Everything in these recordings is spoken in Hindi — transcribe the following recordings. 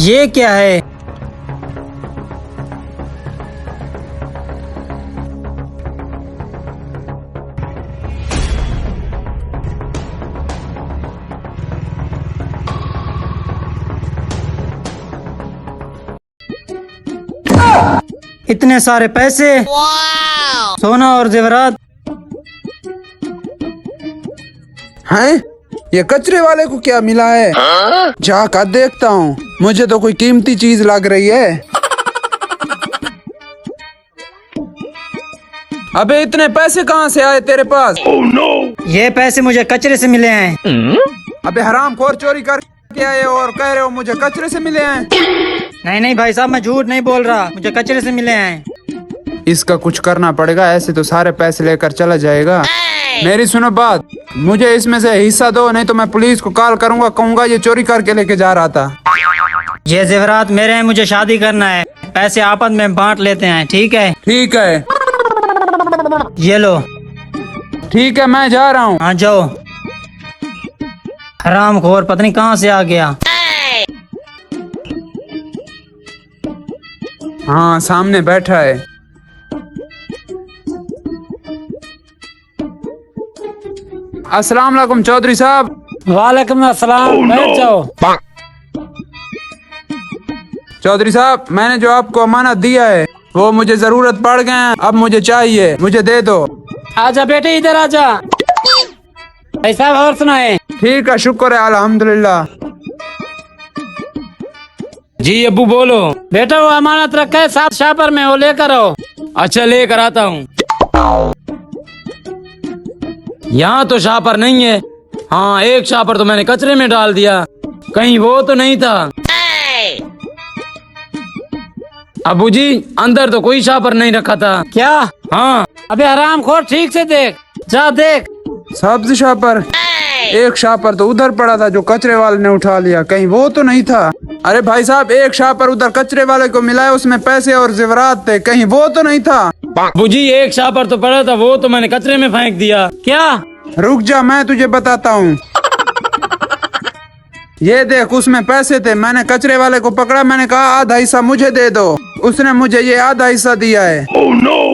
ये क्या है? इतने सारे पैसे, सोना और जेवरात। हैं? ये कचरे वाले को क्या मिला है? जाकर देखता हूँ, मुझे तो कोई कीमती चीज लग रही है। अबे इतने पैसे कहाँ से आए तेरे पास? ये पैसे मुझे कचरे से मिले हैं। अबे हरामखोर, चोरी करके आए और कह रहे हो मुझे कचरे से मिले हैं? नहीं नहीं भाई साहब, मैं झूठ नहीं बोल रहा, मुझे कचरे से मिले हैं। इसका कुछ करना पड़ेगा, ऐसे तो सारे पैसे लेकर चला जाएगा। मेरी सुनो बात, मुझे इसमें से हिस्सा दो, नहीं तो मैं पुलिस को कॉल करूंगा, कहूंगा ये चोरी करके लेके जा रहा था। ये जेवरात मेरे हैं, मुझे शादी करना है, पैसे आपस में बांट लेते हैं, ठीक है? ठीक है। ये लो। ठीक है, मैं जा रहा हूँ। हाँ जाओ। हरामखोर पता नहीं कहाँ से आ गया। हाँ, सामने बैठा है। अस्सलाम वालेकुम चौधरी साहब। वालेकुम अस्सलाम। बैठ जाओ। चौधरी साहब, मैंने जो आपको अमानत दिया है वो मुझे जरूरत पड़ गए, अब मुझे चाहिए, मुझे दे दो। आजा बेटे, इधर आजा। भाई साहब और सुनाए? ठीक है, शुक्र है, अल्हम्दुलिल्लाह। जी अब्बू बोलो। बेटा वो अमानत रखा है साथ शापर में, वो लेकर आओ। अच्छा लेकर आता हूँ। यहाँ तो शापर नहीं है। हाँ, एक शापर तो मैंने कचरे में डाल दिया, कहीं वो तो नहीं था। अब्बू जी, अंदर तो कोई शापर नहीं रखा था। क्या? हाँ। अबे हरामखोर, ठीक से देख, जा देख। सब्ज शापर? एक शापर तो उधर पड़ा था जो कचरे वाले ने उठा लिया, कहीं वो तो नहीं था? अरे भाई साहब, एक शापर उधर कचरे वाले को मिला है, उसमें पैसे और जेवरात थे, कहीं वो तो नहीं था? अब्बू जी, एक शापर तो पड़ा था, वो तो मैंने कचरे में फेंक दिया। क्या? रुक जा, मैं तुझे बताता हूँ। ये देख, उसमें पैसे थे, मैंने कचरे वाले को पकड़ा, मैंने कहा आधा हिस्सा मुझे दे दो, उसने मुझे ये आधा हिस्सा दिया है।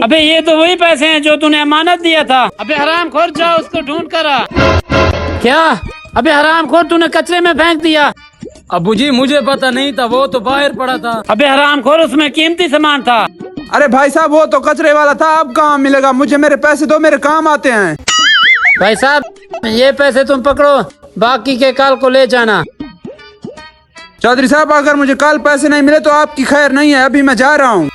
अबे ये तो वही पैसे हैं जो तूने अमानत दिया था। अबे हरामखोर, जाओ उसको ढूंढ कर आ। क्या? अबे हरामखोर, तूने कचरे में फेंक दिया। अब्बू जी, मुझे पता नहीं था, वो तो बाहर पड़ा था। अबे हरामखोर, उसमें कीमती सामान था। अरे भाई साहब, वो तो कचरे वाला था, अब कहाँ मिलेगा? मुझे मेरे पैसे दो, मेरे काम आते हैं। भाई साहब, ये पैसे तुम पकड़ो, बाकी के कल को ले जाना। चौधरी साहब, अगर मुझे कल पैसे नहीं मिले तो आपकी खैर नहीं है, अभी मैं जा रहा हूँ।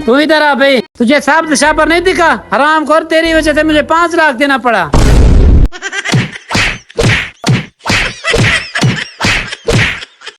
तू इधर आ भाई, तुझे साहब शापर नहीं दिखा? हरामखोर, तेरी वजह से मुझे 5 लाख देना पड़ा।